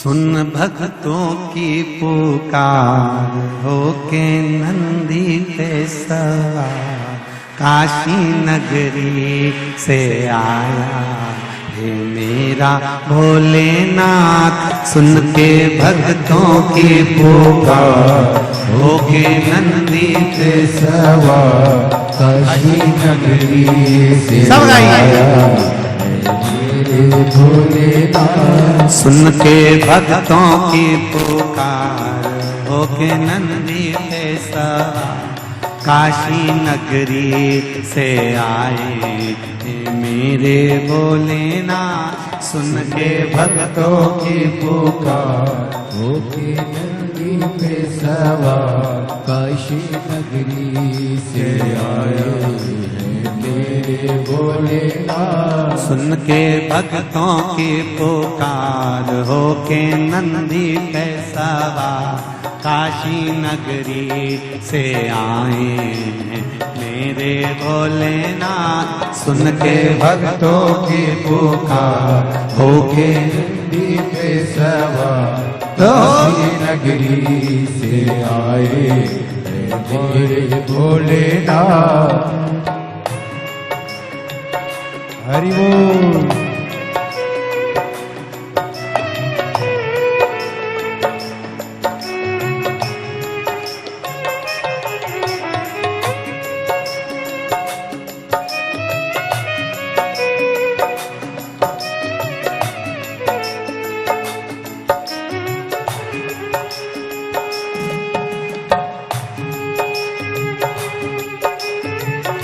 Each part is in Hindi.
सुन भक्तों की पुकार होके नंदी पे सवार काशी नगरी से आया हे मेरा भोलेनाथ। सुन के भक्तों की पुकार होके नंदी पे सवार काशी नगरी से सब गाइए। भोलेनाथ सुन के भक्तों की पुकार होके नंदी पे सवार काशी नगरी से आए हे मेरे भोलेनाथ। सुन के भक्तों की पुकार होके नंदी पे सवार काशी नगरी से आए हैं मेरे भोलेनाथ। सुन के भक्तों की पुकार होके नंदी पे सवार काशी नगरी से आए हैं मेरे भोलेनाथ। सुन के भक्तों की पुकार होके नंदी पे सवार काशी नगरी से आए हैं मेरे भोलेनाथ। हरि बोल।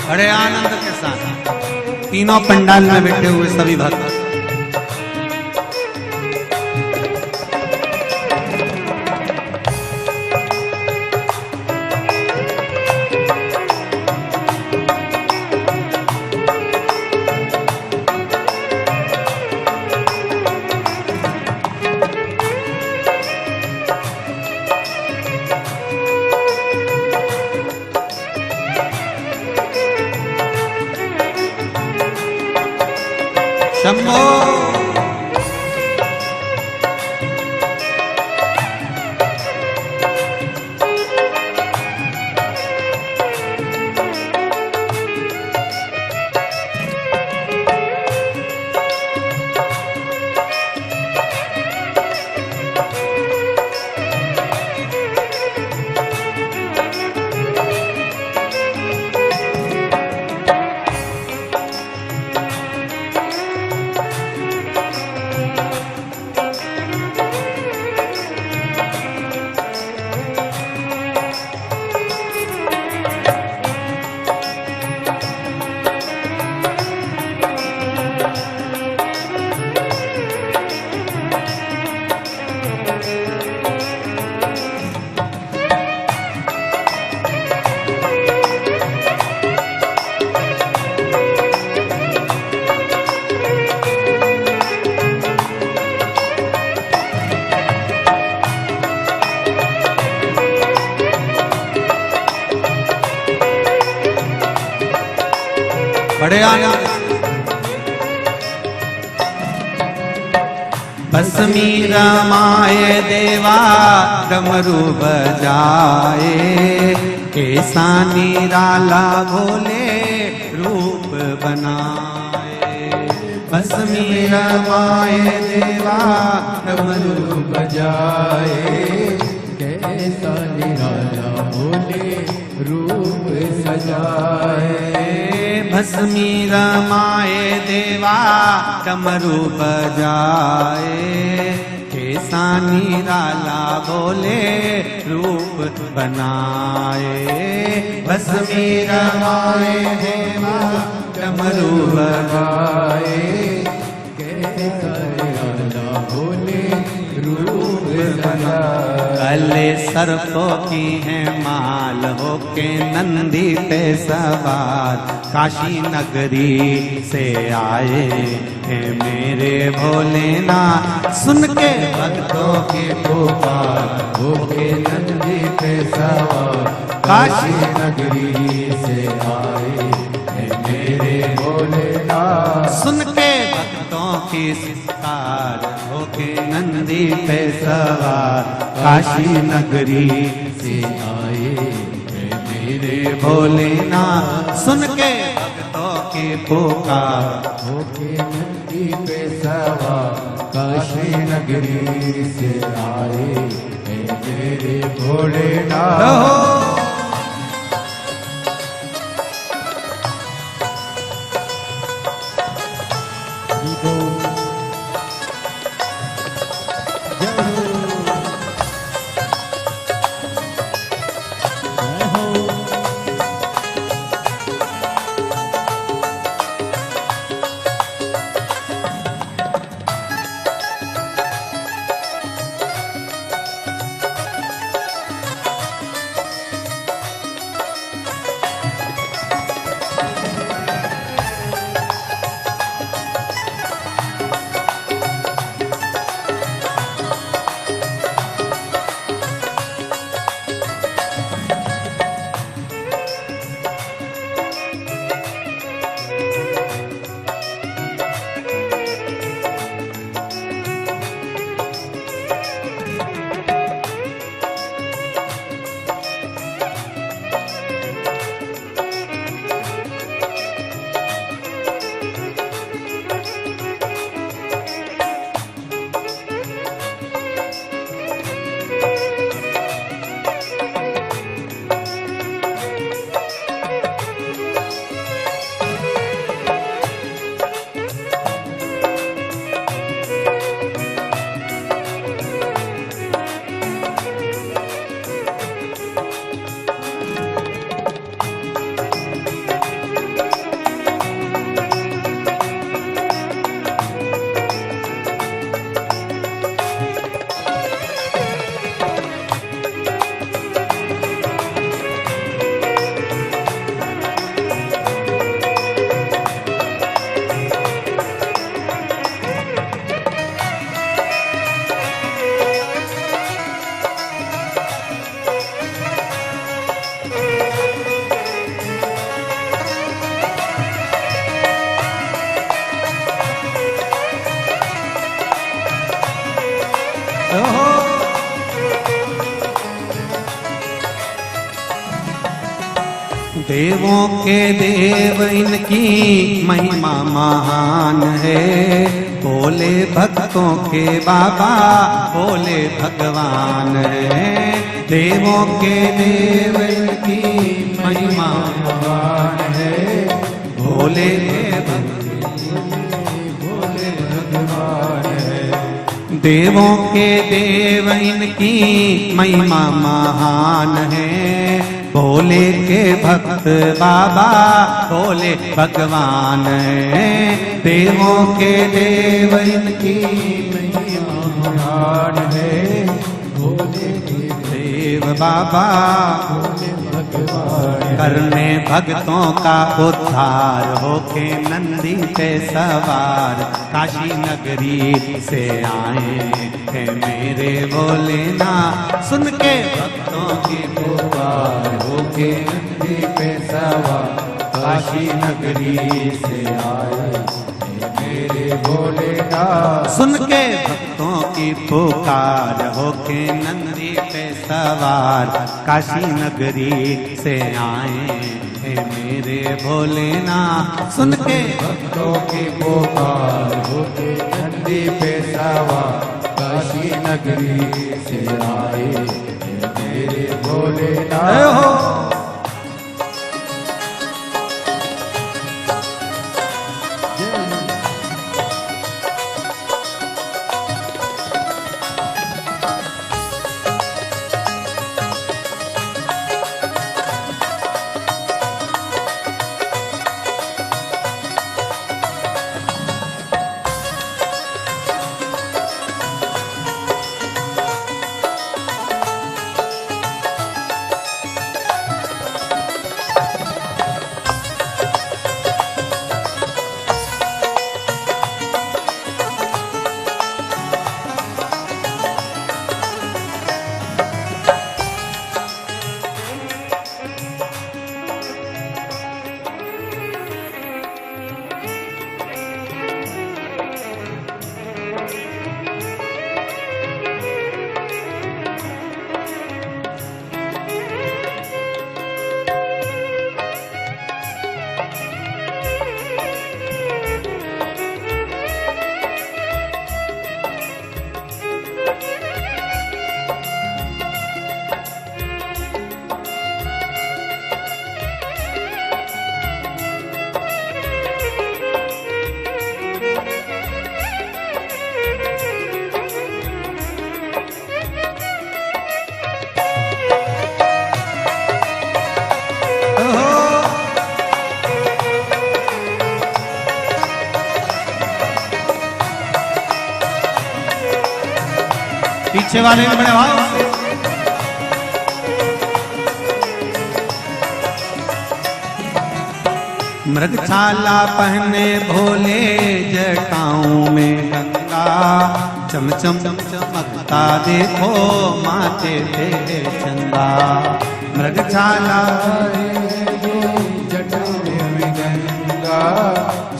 बड़े आनंद के साथ तीनों पंडाल में बैठे हुए सभी भक्त शंभो। बड़े आनंद। भस्मी रमाए देवा डमरू बजाए कैसा निराला भोले रूप बनाए। भस्मी रमाए देवा डमरू बजाए कैसा निराला भोले रूप सजाए। भस्मी रमाए देवा डमरू बजाए कैसा निराला भोले रूप बनाए। भस्मी रमाए देवा डमरू बजाए कैसा निराला भोले रूप सजाए। काले सर्पों की है माल होके नंदी पे सवार काशी नगरी से आए हैं मेरे भोलेनाथ। सुन के भक्तों की पुकार होके नंदी पे सवार काशी नगरी से आए हैं मेरे भोलेनाथ। सुन के भक्तों की सितार होके नंदी पे सवार काशी नगरी से आए हैं मेरे भोलेनाथ। सुन के भक्तों की पुकार होके नंदी पे सवार काशी नगरी से आए हैं मेरे भोलेनाथ। रहो। देवों के देव इनकी महिमा महान है। भोले भक्तों के बाबा भोले भगवान है। देवों के देव इनकी महिमा महान है। भोले भोले भगवान है। देवों के देव इनकी महिमा महान है। भोले के भक्त बाबा भोले भगवान है। देवों के देव इनकी महिमा महान है। भोले के देव बाबा भोले भगवान है। करने भक्तों का उद्धार होके नंदी पे सवार काशी नगरी से आए हैं मेरे भोलेनाथ। सुन के भक्तों की पुकार होके नंदी पे सवार काशी नगरी से आए हैं मेरे भोलेनाथ। सुन के भक्तों की पुकार होके नंदी पे सवार काशी नगरी से आए हैं मेरे भोलेनाथ। सुन के भक्तों की पुकार होके नंदी पे सवार काशी नगरी से आए हैं मेरे भोलेनाथ। पीछे वाले में बड़े भाव से। मृगछाला पहने भोले जटाओं में गंगा, चमचम चमकता देखो माथे पे चंदा। मृगछाला जटाओं में गंगा,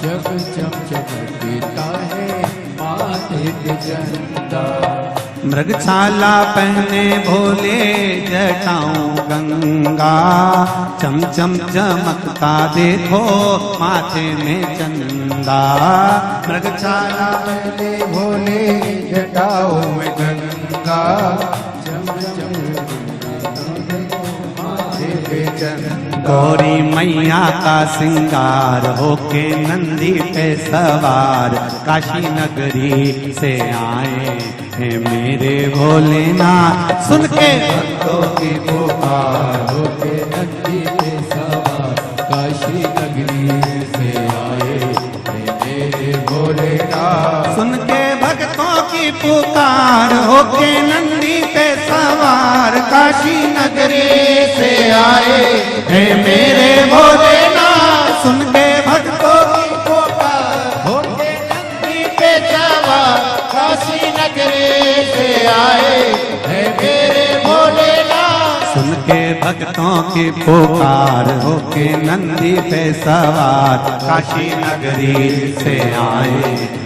जब चम चमकता है माथे पे चंदा। मृगछाला पहने भोले जटाओं गंगा, चमचम चमकता देखो माथे में चंदा। मृगछाला पहने भोले जटाओं में गंगा, चम चम माथे पे चंदा। गौरी मैया का सिंगार होके नंदी पे सवार, काशी नगरी से आए हैं मेरे भोलेनाथ। सुन के भक्तों की पुकार होके नंदी पे सवार, काशी नगरी से आए हैं मेरे भोलेनाथ। सुन के भक्तों की पुकार होके नंदी पे सवार, काशी नगरी से आए हैं मेरे भोलेनाथ। सुन के भक्तों की पुकार होके नंदी पे सवार, काशी नगरी से आए हैं मेरे भोलेनाथ। सुन के भक्तों की पुकार होके नंदी पे सवार, काशी नगरी से आए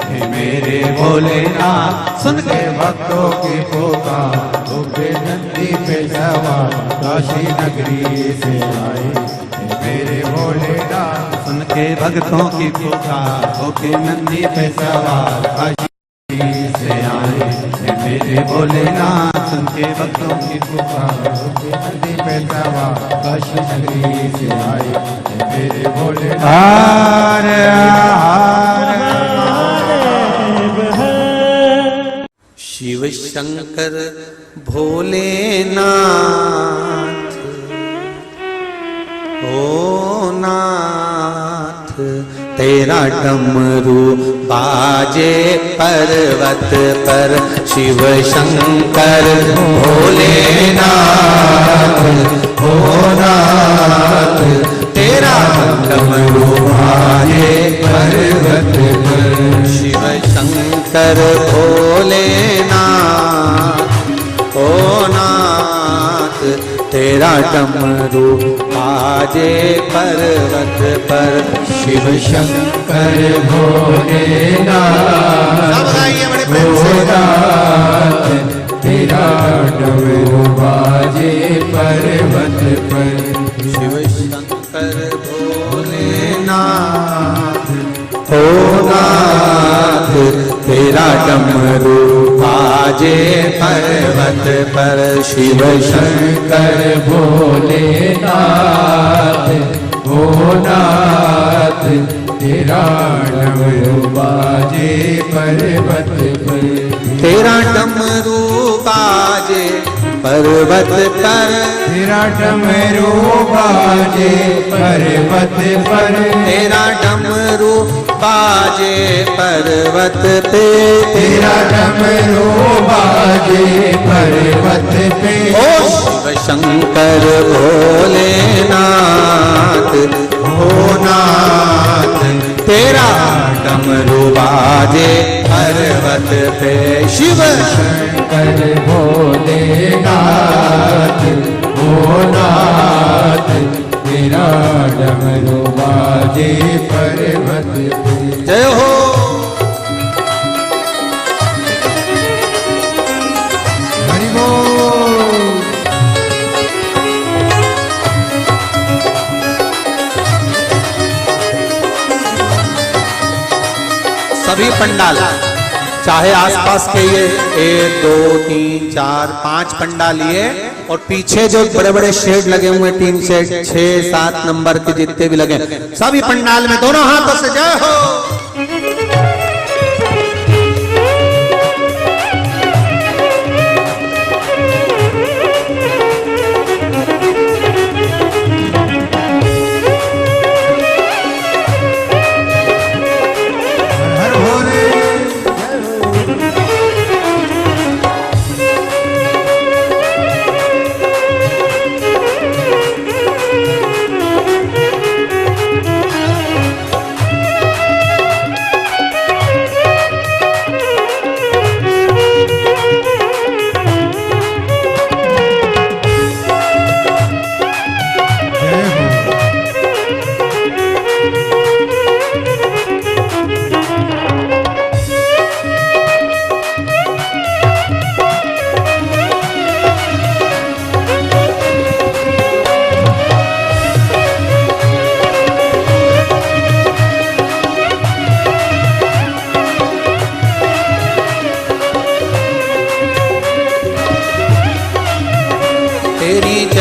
हैं मेरे भोलेनाथ। सुन के भक्तों की पुकार होके नंदी पे सवार, काशी नगरी से आए हैं मेरे भोलेनाथ। सुन के भक्तों की पुकार होके नंदी पे सवार, काशी से आए हैं मेरे भोलेनाथ। सुन के भक्तों की पुकार होके नंदी पे सवार, काशी नगरी से आए हैं मेरे भोलेनाथ। हार हार शिव शंकर भोलेनाथ, ओ नाथ तेरा डमरू बाजे पर्वत पर। शिव शंकर भोलेनाथ, ओ नाथ तेरा डमरू बाजे पर्वत पर। शिव शंकर भोलेनाथ, ओ नाथ तेरा डमरू बाजे पर्वत पर। शिव शंकर भोलेनाथ, भोलेनाथ तेरा डमरू बाजे पर्वत पर। शिव शंकर भोलेनाथ, ओ नाथ तेरा डमरू बाजे पर्वत पर। शिव शंकर भोलेनाथ, भोलेनाथ तेरा डमरू बाजे पर्वत पर। तेरा डमरू बाजे पर्वत पर। तेरा डमरू बाजे पर्वत पर। तेरा डमरू बाजे पर्वत पे। तेरा डमरू बाजे पर्वत पे। ओ शिव शंकर भोलेनाथ, ओ नाथ तेरा डमरू बाजे पर्वत पे। शिव शंकर भोलेनाथ, भोलेनाथ तेरा डमरू बाजे पर्वत पे। जय हो। हरि बोल। सभी पंडाल चाहे आसपास के ये 1 2 3 4 5 पंडाल लिए, और पीछे जो बड़े बड़े शेड लगे हुए 3 शेड 6 7 नंबर के जितने भी लगे, सभी पंडाल में दोनों हाथों से जय हो। हर भोले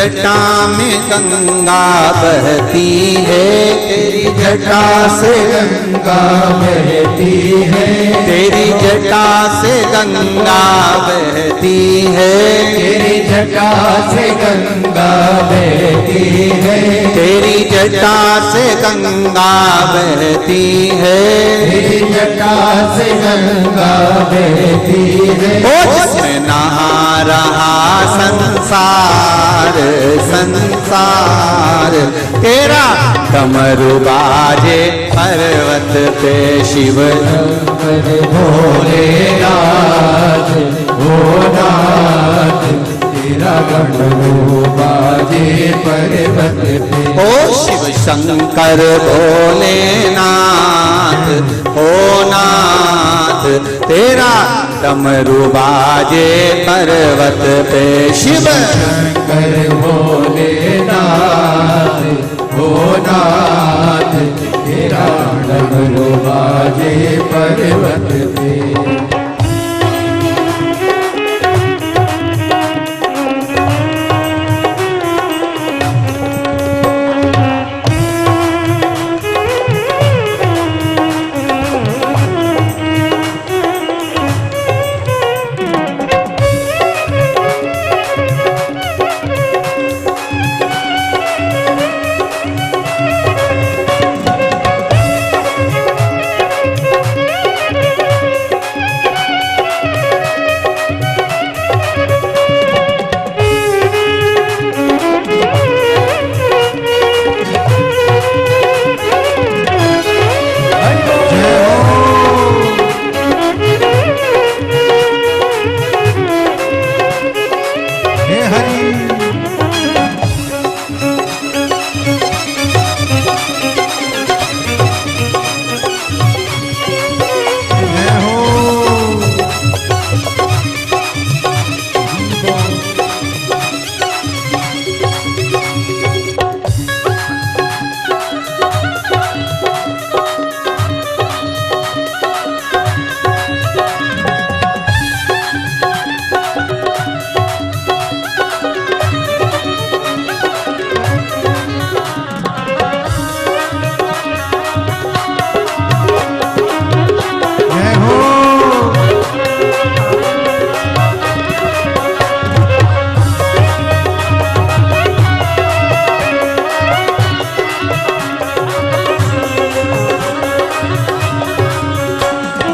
जटा में गंगा बहती है, तेरी जटा से गंगा बहती है, तेरी जटा से गंगा बहती है, तेरी जटा से गंगा बहती है, तेरी जटा से गंगा बहती है, तेरी जटा से गंगा बहती है। ओ जिसमें नहा रहा संसार संसार, तेरा डमरू बाजे पर्वत पे शिव शंकर भोलेनाथ भोलानाथ, तेरा डमरू बाजे पर्वत पे। ओ शिव शंकर भोलेनाथ ओ नाथ, तेरा डमरू बाजे पर्वत पे शिव शंकर भोलेनाथ भोलानाथ, तेरा डमरू बाजे पर्वत पे।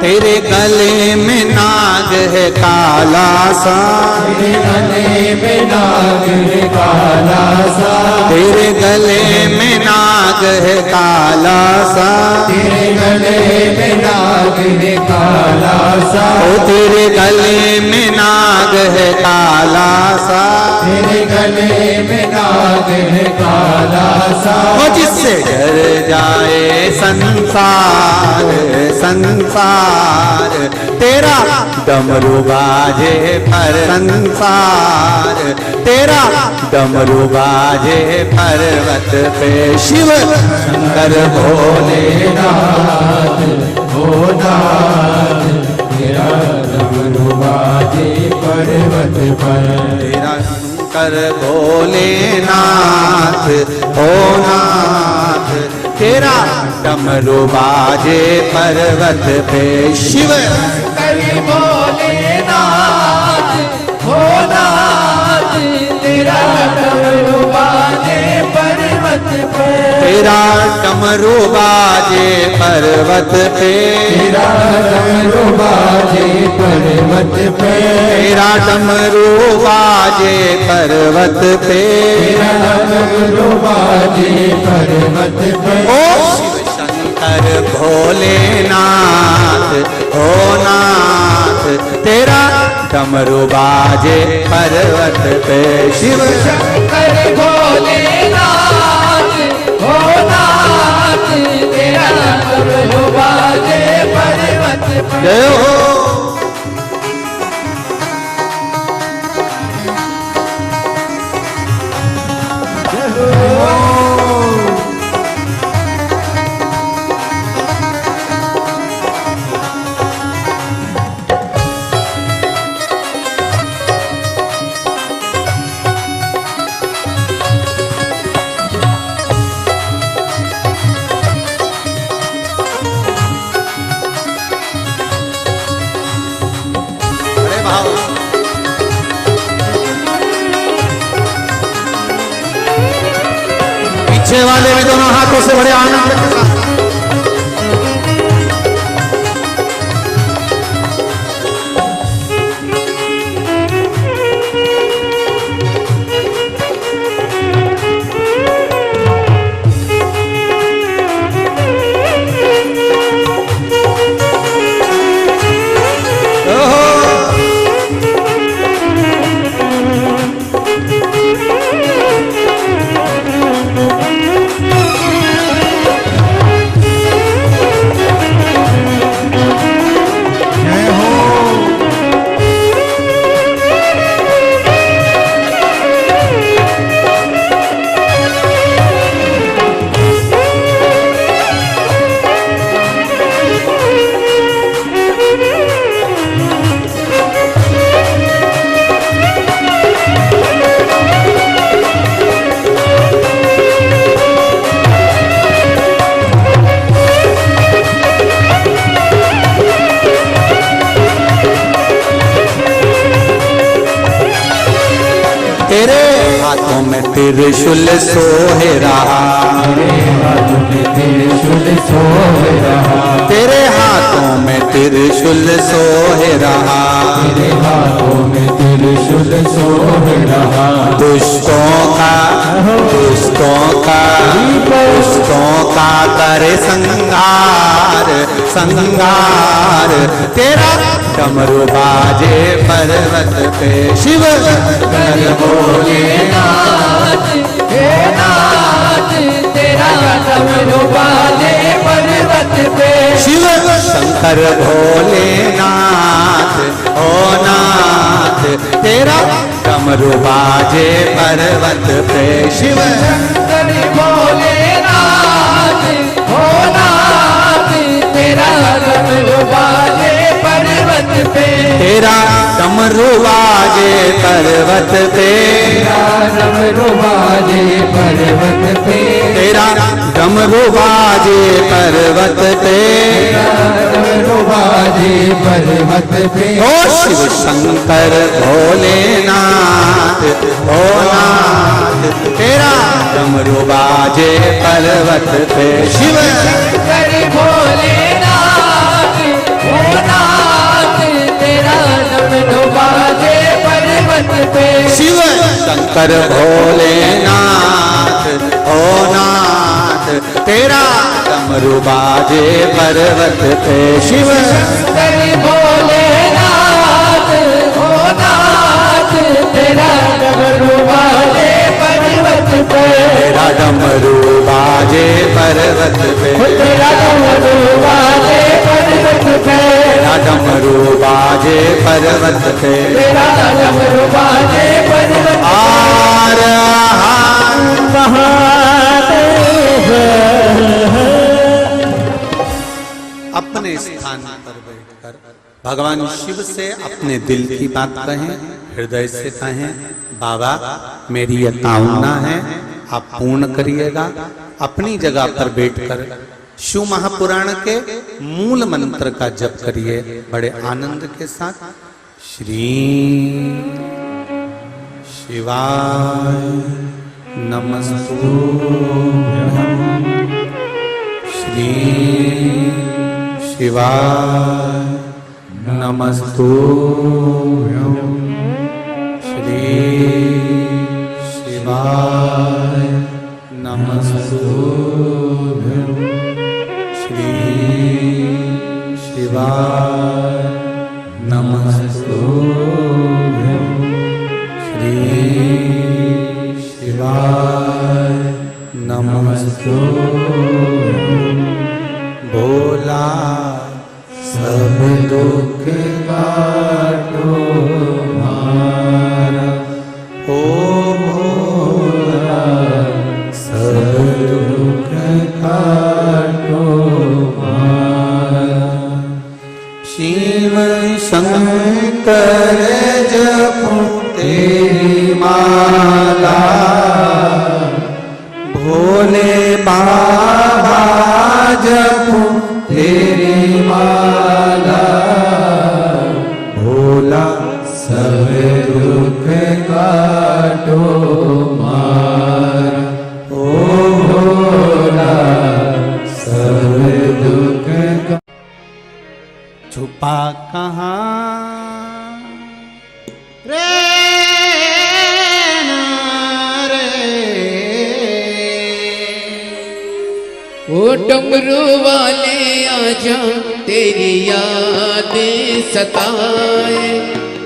तेरे गले में नाग है काला सा, तेरे गले में नाग है काला सा, तेरे गले में नाग है काला सा, तेरे गले में नाग है काला सा, ओ तेरे गले में नाग है काला सा, तेरे गले में नाग है काला सा। ओ जिससे डर जाए संसार संसार, तेरा डमरू बाजे पर संसार, तेरा डमरू बाजे पर्वत पे शिव शंकर भोलेनाथ भोलानाथ, तेरा डमरू बाजे पर्वत पर। तेरा शंकर भोलेनाथ ओ नाथ, तेरा डमरू बाजे पर्वत पे शिव शंकर भोलेनाथ भोलानाथ, तेरा डमरू बाजे पर्वत पे। तेरा डमरू बाजे पर्वत पे, तेरा डमरू बाजे पर्वत पे, तेरा डमरू बाजे पर्वत पे, तेरा डमरू बाजे पर्वत पे। ओ शिव शंकर भोलेनाथ ओ नाथ, तेरा डमरू बाजे पर्वत पे शिव शंकर भोलेनाथ भोलानाथ, तेरा डमरू बाजे पर्वत पे। जय हो। पीछे वाले भी दोनों हाथों से बड़े आनंद के साथ त्रिशूल सोहे रहा, तेरे हाथों में त्रिशूल सोहे रहा, तेरे हाथों में त्रिशूल सोहे रहा। दुष्टों का करे संहार संहार, तेरा डमरू बाजे पर्वत पे शिव कर भोलेनाथ, हे नाथ तेरा डमरू बाजे पर्वत पे शिव शंकर भोलेनाथ, ओ नाथ तेरा डमरू बाजे पर्वत पे शिव शंकर भोलेनाथ, ओ नाथ तेरा डमरू बाजे पर्वत पे, तेरा डमरू बाजे पर्वत पे, डमरू बाजे पर्वत पे, तेरा डमरू बाजे पर्वत पे, डमरू बाजे पर्वत पे। ओ शिव शंकर भोलेनाथ, ओ नाथ तेरा डमरू बाजे पर्वत पे शिव शंकर भोलेनाथ, ओ नाथ तेरा डमरू बाजे पर्वत पे शिव शंकर भोलेनाथ, ओ नाथ तेरा डमरू बाजे पर्वत पे शिव शंकर भोलेनाथ, ओ नाथ तेरा डमरू बाजे पर्वत पे, तेरा डमरू बाजे पर्वत पे, तेरा डमरू बाजे पर्वत पे, तेरा डमरू बाजे पर्वत पे, तेरा डमरू बाजे पर्वत आर महादेव। अपने स्थान पर बैठकर भगवान शिव से अपने दिल की बात कहें, हृदय से कहें, बाबा मेरी यह कामना है आप पूर्ण करिएगा। अपनी जगह पर बैठकर शिव महापुराण के मूल मंत्र का जप करिए बड़े आनंद के साथ। श्री शिवाय नमस्तुभ्यं, श्री शिवाय नमस्तुभ्यं, श्री शिवाय नमस्तुभ्यं, श्री शिवाय नमस्तुभ्यं, श्री शिवाय नमस्तुभ्यं। भोला सब दुख काटो मारा, ओ भोला सब दुख काटो मारा। शिव शंकर जपो तेरी माला, भोले बाबा जपो तेरी माला, भोला सब दुख काटो मारा, ओ डमरू वाले आजा तेरी यादें सताए,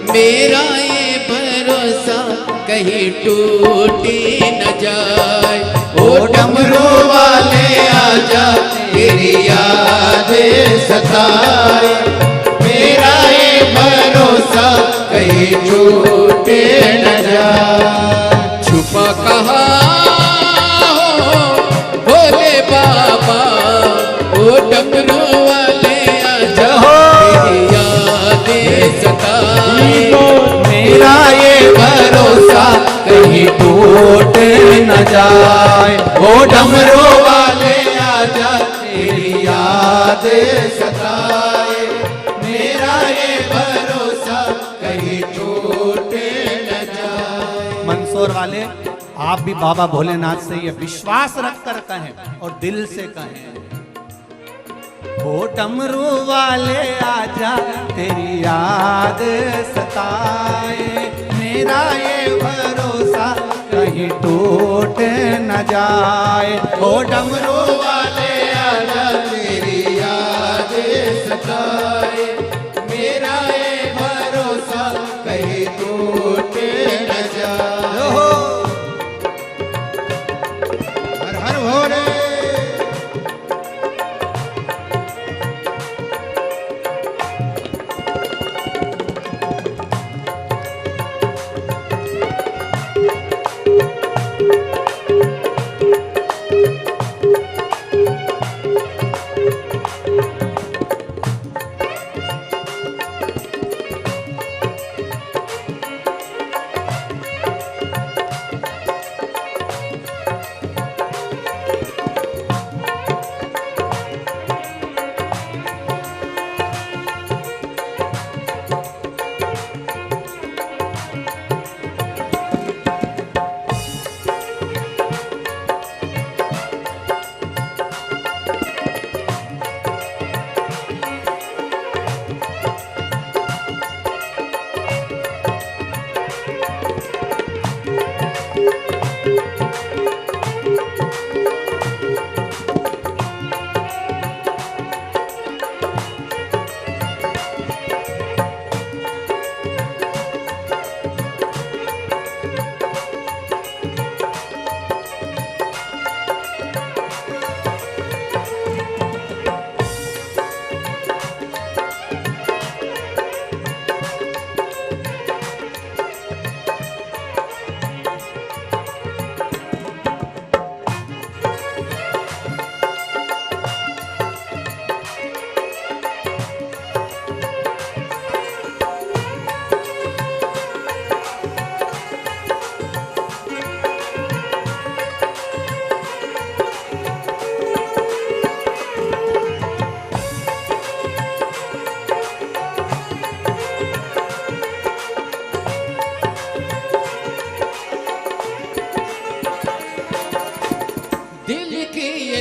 मेरा ये भरोसा कहीं टूटे न जाए। ओ डमरू वाले आजा तेरी यादें सताए, मेरा ये भरोसा कहीं टूटे न जाए। छुपा कहाँ हो भोले बाबा, ओ डमरू वाले आजा तेरी यादें सताए, मेरा ये भरोसा कहीं टूट न जाए। ओ डमरू वाले आजा तेरी याद सताए, मेरा ये भरोसा कहीं टूट न जाए। मंदसौर वाले आप भी बाबा भोलेनाथ से ये विश्वास रखकर कहें और दिल से कहें, ओ डमरू वाले आजा तेरी याद सताए, मेरा ये भरोसा कहीं टूट न जाए। ओ डमरू वाले आजा तेरी याद सताए, मेरा ये भरोसा कहीं टूट न जाए। हर हर भोले।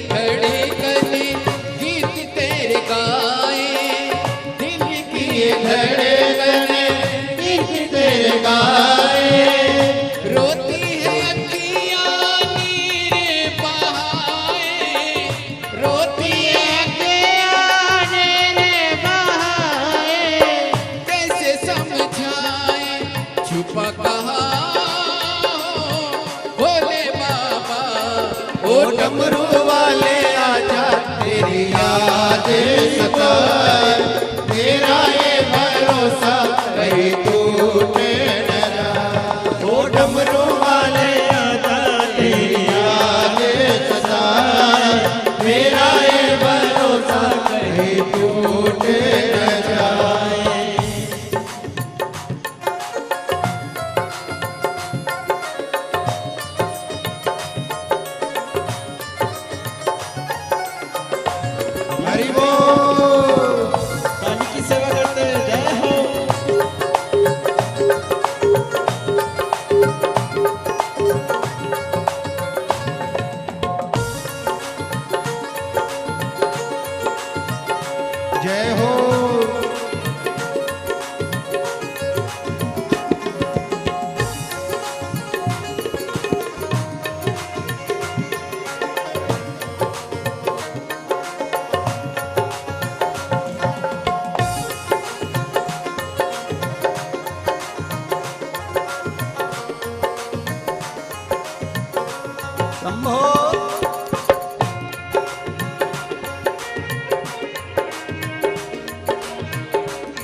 धड़कने गीत तेरे गाए, दिल की ये धड़कने गीत तेरे गाए, रोती है अखियाँ नीर बहाए, रोती है अखियाँ नीर बहाए, कैसे समझाए छुपा कहाँ भोले बाबा, ओ डमरू वाले आजा तेरी याद सताए, तेरा ये भरोसा कहीं टूटे न जाए। ओ डमरू वाले आजा तेरी याद सताए, मेरा ये भरोसा कहीं टूटे न जाए। हरि बोल। पानी की सेवा करते हैं, जय हो। शंभो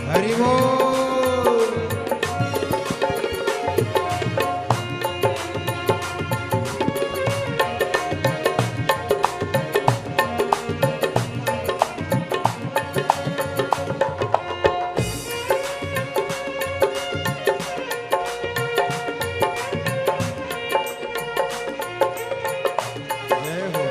हरि बोल। जय हो।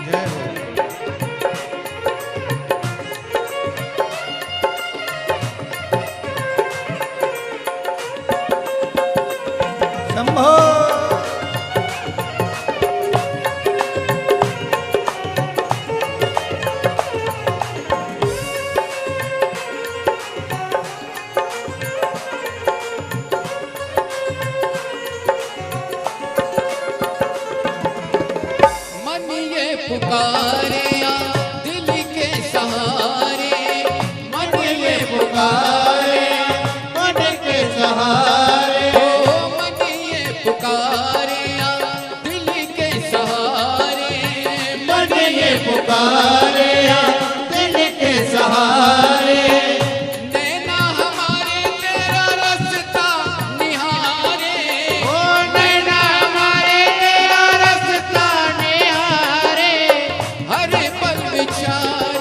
जय हो। शंभो मन ये पुकारे या दिल के सहारे, मन ये पुकारे मन के सहारे, ओ मन ये पुकारे या दिल के सहारे, मन ये पुकारे दिल के सहारे। नैना हमारे तेरा रास्ता निहारे, ओ नैना हमारे तेरा रास्ता निहारे, हर पल विचार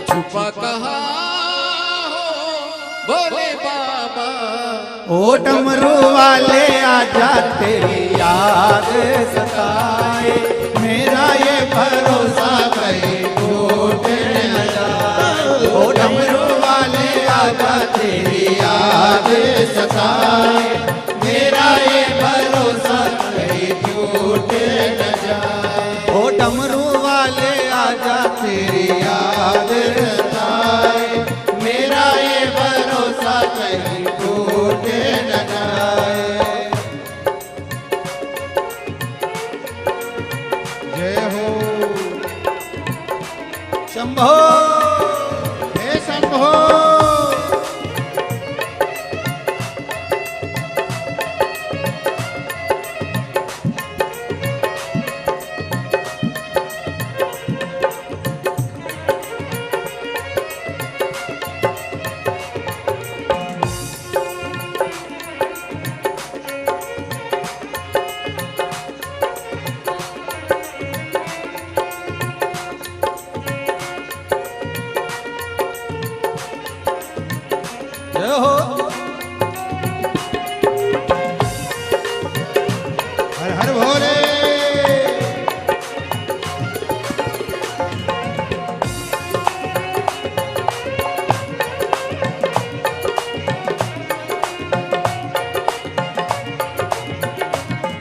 छुपा कहाँ हो भोले बाबा। ओ डमरू वाले आजा तेरी याद सताए, मेरा ये भरोसा कहीं टूट न जाए। ओ डमरू वाले आजा तेरी याद सताए, मेरा ये भरोसा कहीं टूट न जाए। ओ डमरू वाले आजा तेरी याद सताए, मेरा ये भरोसा कहीं टूट न जाए। जय हो। शंभो हे शंभो। जय हो। हर हर भोले।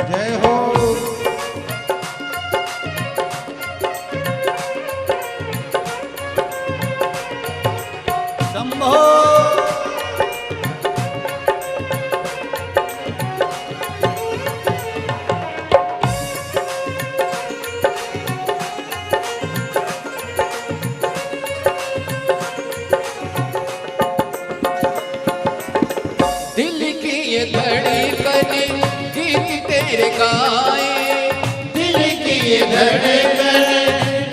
जय हो। शंभो दिल की ये धड़कने गीत तेरे गाए, दिल की ये धड़कन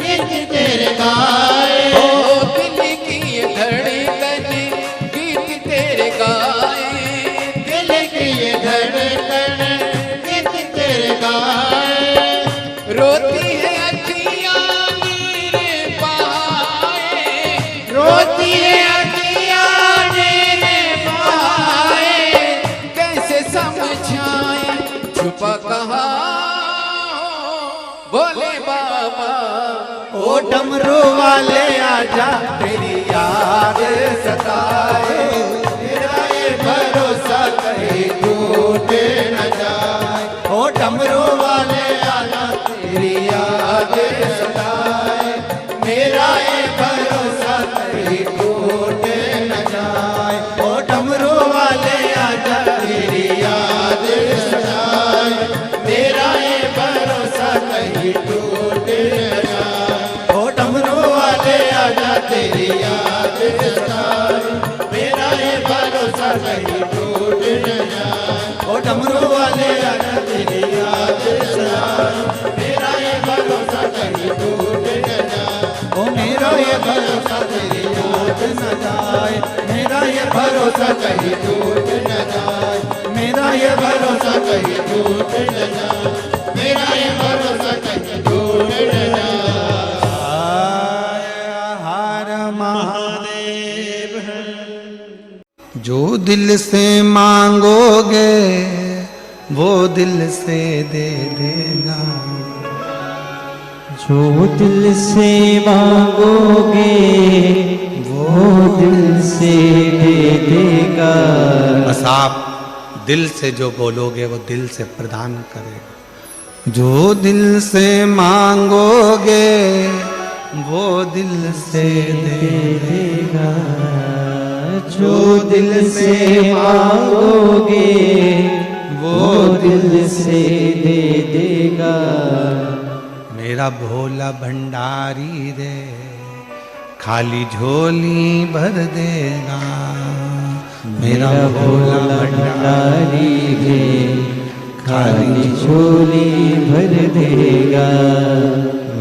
गीत तेरे गाए। ओ दिल की ये धड़कने गीत तेरे गाए, दिल की ये धड़कन गीत तेरे गाए। रोती है अखियाँ नीर बहाए, रोती है अखियाँ मेरे बहाए। कैसे समझाए छुपा कहाँ हो भोले बाबा। ओ डमरू वाले आजा तेरी याद सताए, मेरा ये भरोसा कहीं टूट न जाए। ओ डमरू वाले आना तेरी याद सताए, मेरा ये भरोसा कहीं टूट न जाए। ओ डमरू वाले आजा तेरी याद सताए, मेरा ये भरोसा डमरू वाले आना तेरी याद सदाए, मेरा ये भरोसा कहीं टूट न जाए, ओ मेरा ये भरोसा तेरी याद न जाए, मेरा ये भरोसा कहीं टूट न जाए, मेरा ये भरोसा कहीं टूट न जाए, मेरा ये भरोसा कहीं टूट न जाए। हर महादेव। जो दिल से मांगोगे वो दिल से दे देगा, जो दिल से मांगोगे वो दिल से दे देगा। बस आप दिल से जो बोलोगे वो दिल से प्रदान करेगा। जो दिल से मांगोगे वो दिल से दे देगा, जो दिल से मांगोगे वो दिल से दे देगा। मेरा भोला भंडारी रे खाली झोली भर देगा, मेरा भोला भंडारी है खाली झोली भर देगा।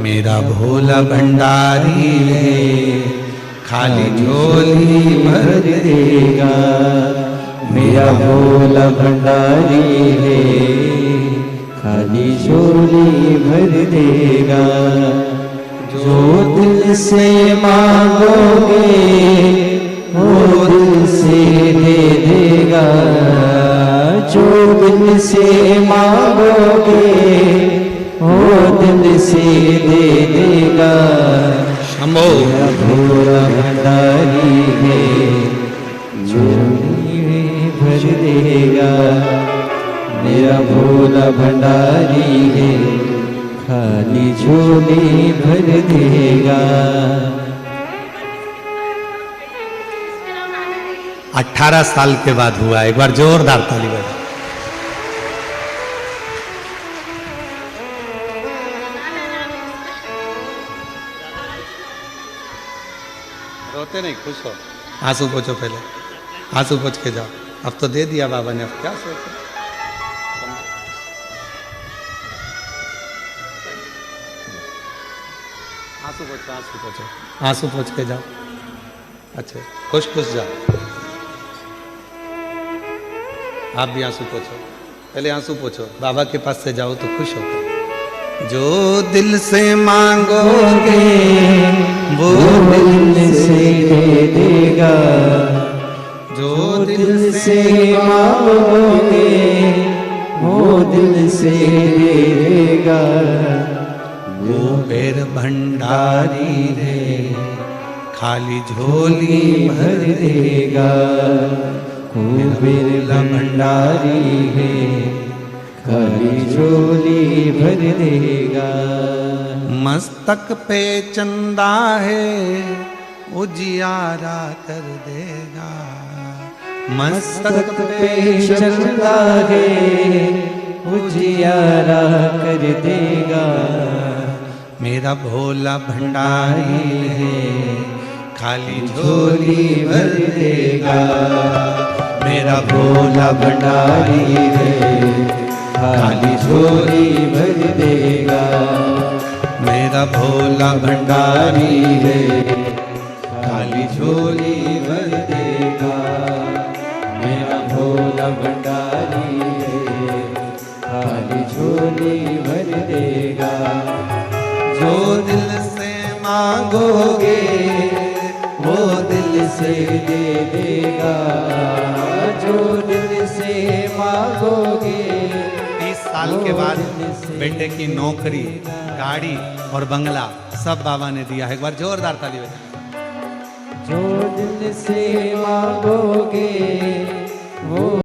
मेरा भोला भंडारी रे खाली झोली भर देगा। मेरा भोला भंडारी है खाली झोली भर देगा। जो दिल से मांगोगे वो दिल से दे देगा, जो दिल से मांगोगे वो दिल से दे देगा। शंभो मेरा भोला भंडारी है झोली भर देगा। मेरा भोला भंडारी है खाली झोली भर देगा। 18 साल के बाद हुआ। एक बार जोरदार ताली बजा। रोते नहीं, खुश हो। आंसू पोछो पहले, आंसू पोछ के जाओ। अब तो दे दिया बाबा ने, अब क्या सोचो। आंसू पोछो, आंसू पोछो, आंसू पोछ के जाओ। अच्छा, खुश खुश जाओ। आप भी आंसू पोछो, पहले आंसू पोछो। बाबा के पास से जाओ तो खुश होकर। जो दिल से मांगोगे वो दिल से दे देगा, जो दिल से मांगोगे वो दिल से दे देगा। वो बेर भंडारी रे खाली झोली भर देगा। कुबेर भंडारी है खाली झोली भर देगा। मस्तक पे चंदा है उजियारा कर देगा, मस्तक पे चंदा है उजियारा कर देगा। मेरा भोला भंडारी है खाली झोली भर देगा। मेरा भोला भंडारी है खाली झोली भर देगा। मेरा भोला भंडारी है खाली झोली भर देगा। मेरा भोला भंडारी है खाली झोली भर देगा। जो दिल से मांगोगे वो दिल से दे देगा, जो दिल से मांगोगे। 30 साल के बाद बेटे की नौकरी, गाड़ी और बंगला सब बाबा ने दिया है। एक बार जोरदार ताली बजाएं। जो दिल से मांगोगे वो